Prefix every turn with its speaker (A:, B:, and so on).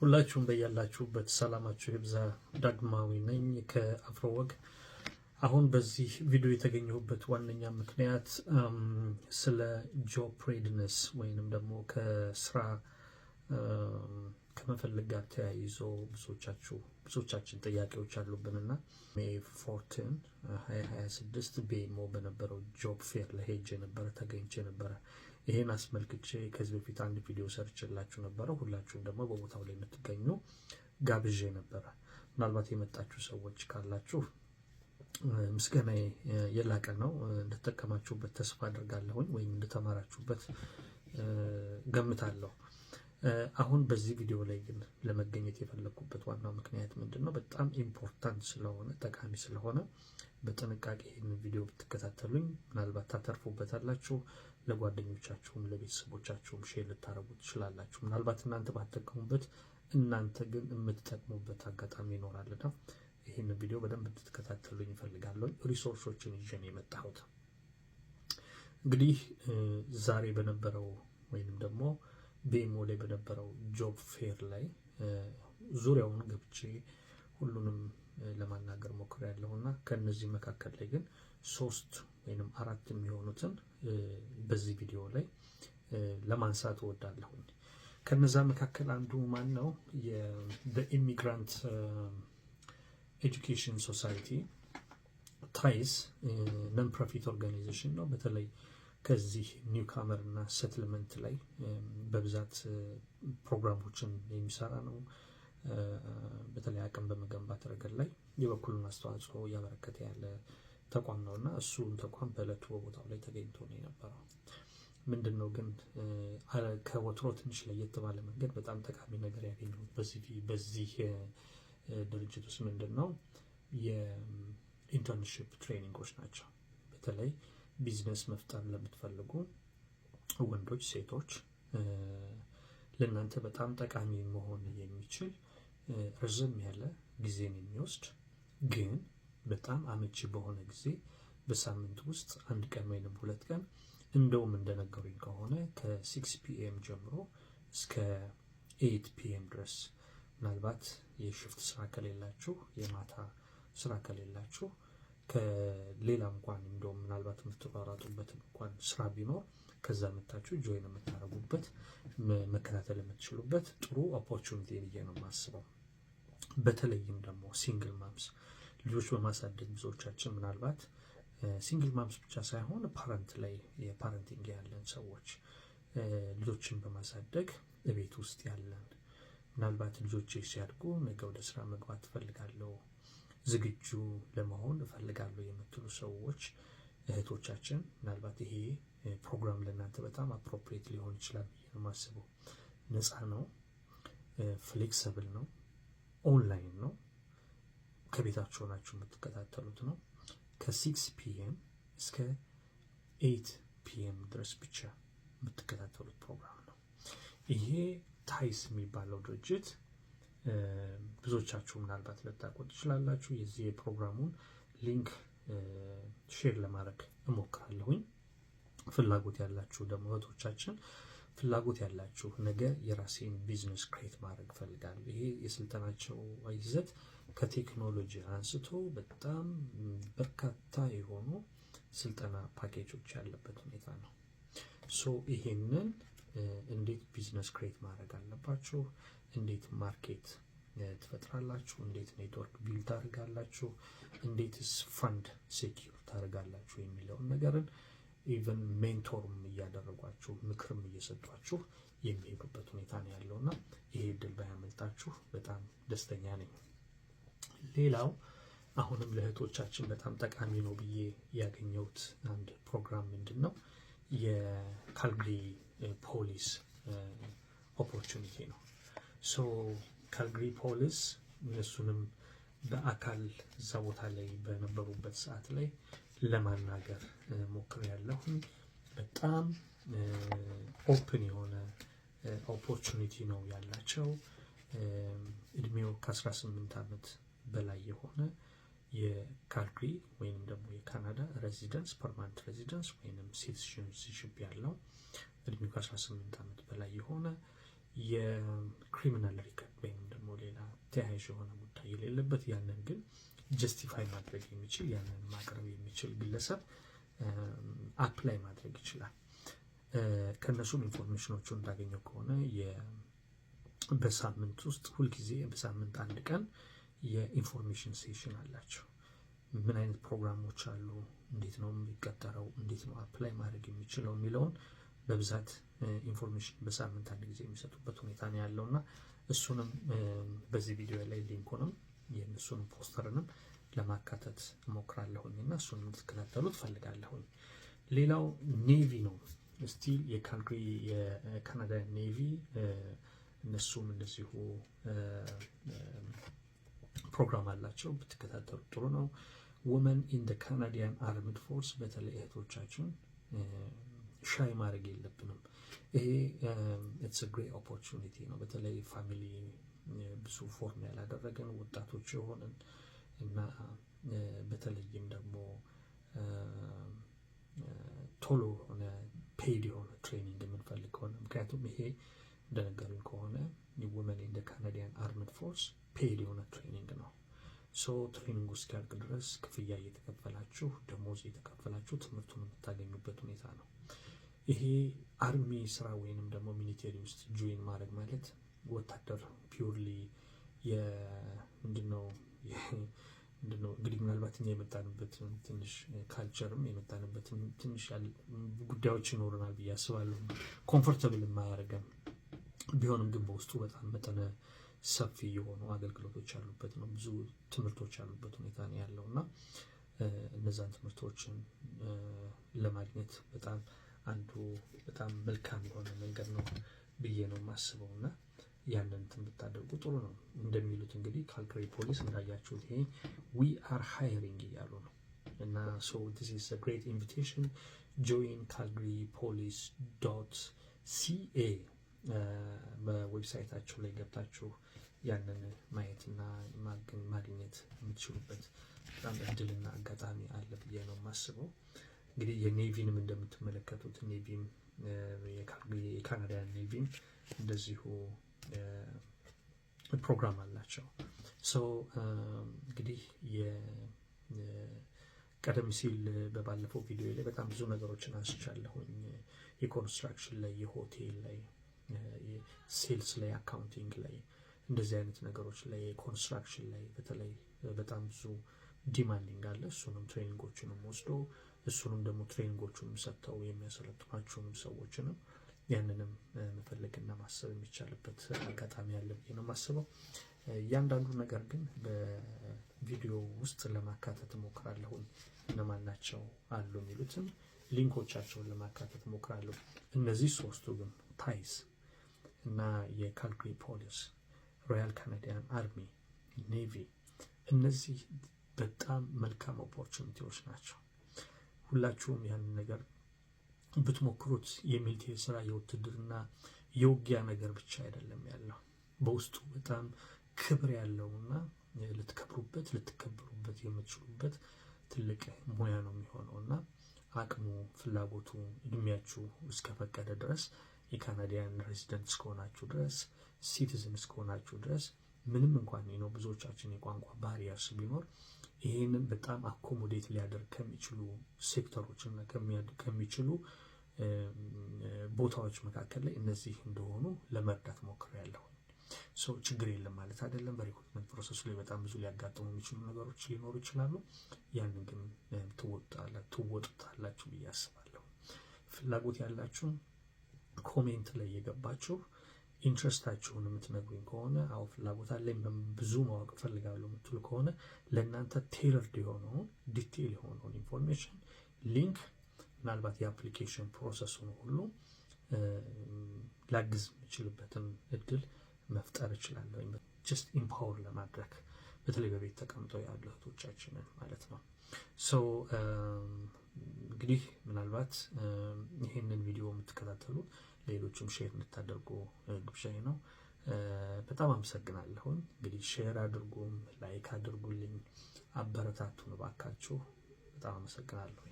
A: ሁላችሁም በያላችሁበት ሰላማችሁ ይብዛ። ዳግማዊ ነኝ ከአፍሮወግ። አሁን በዚህ ቪዲዮ የተገኘሁበት ዋነኛ ምክንያት ስለ ጆብ ሬድነስ ወይንም ደግሞ ከስራ ከመፈለግ ጋር ተያይዞ ብዙዎቻችን ጥያቄዎች አሉብንና ሜይ 14 2026 ቤሞ በነበረው ጆብ ፌር ላይ ሄጄ ነበረ፣ ተገኝቼ ነበረ። ይሄን አስመልክቼ ከዚህ በፊት አንድ ቪዲዮ ሰርችላችሁ ነበረ። ሁላችሁም ደግሞ በቦታው ላይ የምትገኙ ጋብዤ ነበረ። ምናልባት የመጣችሁ ሰዎች ካላችሁ ምስጋናዬ የላቀ ነው። እንደተጠቀማችሁበት ተስፋ አድርጋለሁኝ ወይም እንደተማራችሁበት ገምታለሁ። አሁን በዚህ ቪዲዮ ላይ ግን ለመገኘት የፈለኩበት ዋናው ምክንያት ምንድነው? በጣም ኢምፖርታንት ስለሆነ ጠቃሚ ስለሆነ በጥንቃቄ ይህንን ቪዲዮ ብትከታተሉኝ ምናልባት ታተርፉበታላችሁ። ለጓደኞቻችሁም ለቤተሰቦቻችሁም ሼር ልታረጉ ትችላላችሁ። ምናልባት እናንተ ባትጠቀሙበት እናንተ ግን የምትጠቅሙበት አጋጣሚ ይኖራልና ይህንን ቪዲዮ በደንብ እንድትከታተሉኝ እፈልጋለሁ። ሪሶርሶችን ይዤ ነው የመጣሁት። እንግዲህ ዛሬ በነበረው ወይንም ደግሞ ቤሞ ላይ በነበረው ጆብ ፌር ላይ ዙሪያውን ገብቼ ሁሉንም ለማናገር ሞክሬያለሁና ከነዚህ መካከል ላይ ግን 3 ወይንም 4 የሚሆኑትን በዚህ ቪዲዮ ላይ ለማንሳት እወዳለሁ። ከነዛ መካከል አንዱ ማን ነው? የኢሚግራንት ኤጁኬሽን ሶሳይቲ ታይስ ነን ፕሮፊት ኦርጋናይዜሽን ነው። በተለይ ከዚህ ኒው ካመር እና ሴትልመንት ላይ በብዛት ፕሮግራሞችን የሚሰራ ነው። በተለይ አቅም በመገንባት ረገድ ላይ የበኩሉን አስተዋጽኦ እያበረከተ ያለ ተቋም ነውና እሱን ተቋም በእለቱ በቦታው ላይ ተገኝቶ ነው የነበረው። ምንድነው ግን ከወትሮ ትንሽ ለየት ባለ መንገድ በጣም ጠቃሚ ነገር ያገኘሁት በዚህ ድርጅት ውስጥ ምንድነው የኢንተርንሺፕ ትሬኒንጎች ናቸው። በተለይ ቢዝነስ መፍጠር ለምትፈልጉ ወንዶች፣ ሴቶች ለእናንተ በጣም ጠቃሚ መሆን የሚችል ረዘም ያለ ጊዜን የሚወስድ ግን በጣም አመቺ በሆነ ጊዜ በሳምንት ውስጥ 1 ቀን ወይንም 2 ቀን እንደውም እንደነገሩኝ ከሆነ ከ6 PM ጀምሮ እስከ 8 PM ድረስ ምናልባት የሽፍት ስራ ከሌላችሁ የማታ ስራ ከሌላችሁ ከሌላ እንኳን እንደውም ምናልባት የምትሯሯጡበት እንኳን ስራ ቢኖር ከዛ መታችሁ ጆይን የምታረጉበት መከታተል የምትችሉበት ጥሩ ኦፖርቹኒቲ ብዬ ነው የማስበው። በተለይም ደግሞ ሲንግል ማምስ ልጆች በማሳደግ ብዙዎቻችን ምናልባት ሲንግል ማምስ ብቻ ሳይሆን ፓረንት ላይ የፓረንቲንግ ያለን ሰዎች ልጆችን በማሳደግ ቤት ውስጥ ያለን ምናልባት ልጆቼ ሲያድጉ ነገ ወደ ስራ መግባት እፈልጋለሁ፣ ዝግጁ ለመሆን እፈልጋለሁ የምትሉ ሰዎች እህቶቻችን ምናልባት ይሄ ፕሮግራም ለእናንተ በጣም አፕሮፕሪየት ሊሆን ይችላል ብዬ ነው የማስበው። ነፃ ነው፣ ፍሌክሲብል ነው፣ ኦንላይን ነው፣ ከቤታችሁ ሆናችሁ የምትከታተሉት ነው። ከ6 PM እስከ 8 PM ድረስ ብቻ የምትከታተሉት ፕሮግራም ነው። ይሄ ታይስ የሚባለው ድርጅት ብዙዎቻችሁ ምናልባት ልታውቁት ትችላላችሁ። የዚህ የፕሮግራሙን ሊንክ ሼር ለማድረግ እሞክራለሁኝ። ፍላጎት ያላችሁ ደግሞ እህቶቻችን ፍላጎት ያላችሁ ነገ የራሴን ቢዝነስ ክሬት ማድረግ ፈልጋለሁ። ይሄ የስልጠናቸው ይዘት ከቴክኖሎጂ አንስቶ በጣም በርካታ የሆኑ ስልጠና ፓኬጆች ያለበት ሁኔታ ነው። ይሄንን እንዴት ቢዝነስ ክሬት ማድረግ አለባችሁ፣ እንዴት ማርኬት ትፈጥራላችሁ፣ እንዴት ኔትወርክ ቢልድ ታደርጋላችሁ፣ እንዴትስ ፈንድ ሴኪዩር ታደርጋላችሁ የሚለውን ነገርን ኢቨን ሜንቶርም እያደረጓችሁ ምክርም እየሰጧችሁ የሚሄዱበት ሁኔታ ነው ያለውና ይሄ እድል ባያመልጣችሁ በጣም ደስተኛ ነኝ። ሌላው አሁንም ለእህቶቻችን በጣም ጠቃሚ ነው ብዬ ያገኘሁት አንድ ፕሮግራም ምንድነው የካልግሪ ፖሊስ ኦፖርቹኒቲ ነው። ካልግሪ ፖሊስ እነሱንም በአካል እዛ ቦታ ላይ በነበሩበት ሰዓት ላይ ለማናገር ሞክሬያለሁ። በጣም ኦፕን የሆነ ኦፖርቹኒቲ ነው ያላቸው። እድሜው ከ18 ዓመት በላይ የሆነ የካልግሪ ወይንም ደግሞ የካናዳ ሬዚደንስ ፐርማነንት ሬዚደንስ ወይንም ሲቲዝንሺፕ ያለው እድሜው ከ18 ዓመት በላይ የሆነ የክሪሚናል ሪከርድ ወይም ደግሞ ሌላ ተያያዥ የሆነ ጉዳይ የሌለበት ያንን ግን ጀስቲፋይ ማድረግ የሚችል ያንን ማቅረብ የሚችል ግለሰብ አፕላይ ማድረግ ይችላል። ከነሱም ኢንፎርሜሽኖቹ እንዳገኘው ከሆነ በሳምንት ውስጥ ሁልጊዜ በሳምንት አንድ ቀን የኢንፎርሜሽን ሴሽን አላቸው። ምን አይነት ፕሮግራሞች አሉ፣ እንዴት ነው የሚቀጠረው፣ እንዴት ነው አፕላይ ማድረግ የሚችለው የሚለውን በብዛት ኢንፎርሜሽን በሳምንት አንድ ጊዜ የሚሰጡበት ሁኔታ ነው ያለውና እሱንም በዚህ ቪዲዮ ላይ ሊንኩንም የእነሱንም ፖስተርንም ለማካተት እሞክራለሁኝ እና እሱንም እንድትከታተሉ ትፈልጋለሁኝ። ሌላው ኔቪ ነው። ስቲል የካልጋሪ የካናዳ ኔቪ እነሱም እንደዚሁ ፕሮግራም አላቸው፣ ብትከታተሉ ጥሩ ነው። ውመን ኢን ደ ካናዲያን አርምድ ፎርስ፣ በተለይ እህቶቻችን ሻይ ማድረግ የለብንም። ይሄ ኢትስ ግሬት ኦፖርቹኒቲ ነው። በተለይ ፋሚሊ ብዙ ፎርም ያላደረገን ወጣቶች የሆንን እና በተለይም ደግሞ ቶሎ ሆነ ፔድ የሆነ ትሬኒንግ የምንፈልግ ከሆነ ምክንያቱም ይሄ እንደነገሩኝ ከሆነ ውመን ኢን ደ ካናዲያን አርምድ ፎርስ ፔድ የሆነ ትሬኒንግ ነው። ሶ ትሬኒንግ ውስጥ ያልቅ ድረስ ክፍያ እየተከፈላችሁ ደሞዝ እየተከፈላችሁ ትምህርቱን የምታገኙበት ሁኔታ ነው። ይሄ አርሚ ስራ ወይንም ደግሞ ሚሊቴሪ ውስጥ ጆይን ማድረግ ማለት ወታደር ፒውርሊ ምንድነው እንግዲህ ምናልባት እኛ የመጣንበት ትንሽ ካልቸርም የመጣንበት ትንሽ ጉዳዮች ይኖረናል ብዬ አስባለሁ። ኮምፎርታብል የማያደርገን ቢሆንም ግን በውስጡ በጣም መጠነ ሰፊ የሆኑ አገልግሎቶች ያሉበት ነው። ብዙ ትምህርቶች ያሉበት ሁኔታ ነው ያለው እና እነዛን ትምህርቶችን ለማግኘት አንዱ በጣም መልካም የሆነ መንገድ ነው ብዬ ነው የማስበው እና ያንን እንትን ብታደርጉ ጥሩ ነው። እንደሚሉት እንግዲህ ካልጋሪ ፖሊስ እንዳያችሁት ይሄ ዊ አር ሃይሪንግ እያሉ ነው እና ሶ ዲስ ኢዝ አ ግሬት ኢንቪቴሽን ጆይን ካልጋሪ ፖሊስ .ca በዌብሳይታቸው ላይ ገብታችሁ ያንን ማየትና ማግኘት የምትችሉበት በጣም እድልና አጋጣሚ አለ ብዬ ነው የማስበው። እንግዲህ የኔቪንም እንደምትመለከቱት ኔቪም የካናዳያን ኔቪም እንደዚሁ ፕሮግራም አላቸው። ሶ እንግዲህ ቀደም ሲል በባለፈው ቪዲዮ ላይ በጣም ብዙ ነገሮችን አንስቻለሁኝ። የኮንስትራክሽን ላይ፣ የሆቴል ላይ፣ ሴልስ ላይ፣ አካውንቲንግ ላይ እንደዚህ አይነት ነገሮች ላይ ኮንስትራክሽን ላይ በተለይ በጣም ብዙ ዲማንዲንግ አለ። እሱንም ትሬኒንጎችንም ወስዶ እሱንም ደግሞ ትሬኒንጎቹንም ሰጥተው የሚያሰለጥኗቸውንም ሰዎችንም ያንንም መፈለግና ማሰብ የሚቻልበት አጋጣሚ አለ ብዬ ነው የማስበው። እያንዳንዱ ነገር ግን በቪዲዮ ውስጥ ለማካተት እሞክራለሁ። እነማን ናቸው አሉ የሚሉትን ሊንኮቻቸውን ለማካተት እሞክራለሁ። እነዚህ ሶስቱ ግን ታይስ እና የካልጋሪ ፖሊስ፣ ሮያል ካናዲያን አርሚ፣ ኔቪ እነዚህ በጣም መልካም ኦፖርቹኒቲዎች ናቸው። ሁላችሁም ያንን ነገር ብትሞክሩት የሚሊቴሪ ስራ የውትድርና የውጊያ ነገር ብቻ አይደለም ያለው፣ በውስጡ በጣም ክብር ያለውና ልትከብሩበት ልትከበሩበት የምትችሉበት ትልቅ ሙያ ነው የሚሆነው እና አቅሙ፣ ፍላጎቱ፣ እድሜያችሁ እስከፈቀደ ድረስ የካናዲያን ሬዚደንት እስከሆናችሁ ድረስ ሲቲዝን እስከሆናችሁ ድረስ ምንም እንኳን ነው ብዙዎቻችን የቋንቋ ባሪየርስ ቢኖር ይሄንን በጣም አኮሞዴት ሊያደርግ ከሚችሉ ሴክተሮች እና ከሚችሉ ቦታዎች መካከል ላይ እነዚህ እንደሆኑ ለመርዳት ሞክሬያለሁ። ሰው ችግር የለም ማለት አይደለም። በሪክሩትመንት ፕሮሰሱ ላይ በጣም ብዙ ሊያጋጥሙ የሚችሉ ነገሮች ሊኖሩ ይችላሉ። ያንን ግን ትወጡታላችሁ ብዬ አስባለሁ። ፍላጎት ያላችሁ ኮሜንት ላይ የገባችሁ ኢንትረስታችሁን የምትነግሩኝ ከሆነ አው ፍላጎት አለኝ ብዙ ማወቅ ፈልጋለሁ የምትሉ ከሆነ ለእናንተ ቴይለርድ የሆነውን ዲቴይል የሆነውን ኢንፎርሜሽን ሊንክ ምናልባት የአፕሊኬሽን ፕሮሰሱን ሁሉ ላግዝ የምችልበትን እድል መፍጠር እችላለሁ። ጀስት ኢምፓወር ለማድረግ በተለይ በቤት ተቀምጠው ያሉ እህቶቻችንን ማለት ነው። ሶ እንግዲህ ምናልባት ይሄንን ቪዲዮ የምትከታተሉ ሌሎችም ሼር እንድታደርጉ ግብዣዬ ነው። በጣም አመሰግናለሁ። እንግዲህ ሼር አድርጉም፣ ላይክ አድርጉልኝ፣ አበረታቱን እባካችሁ። በጣም አመሰግናለሁ።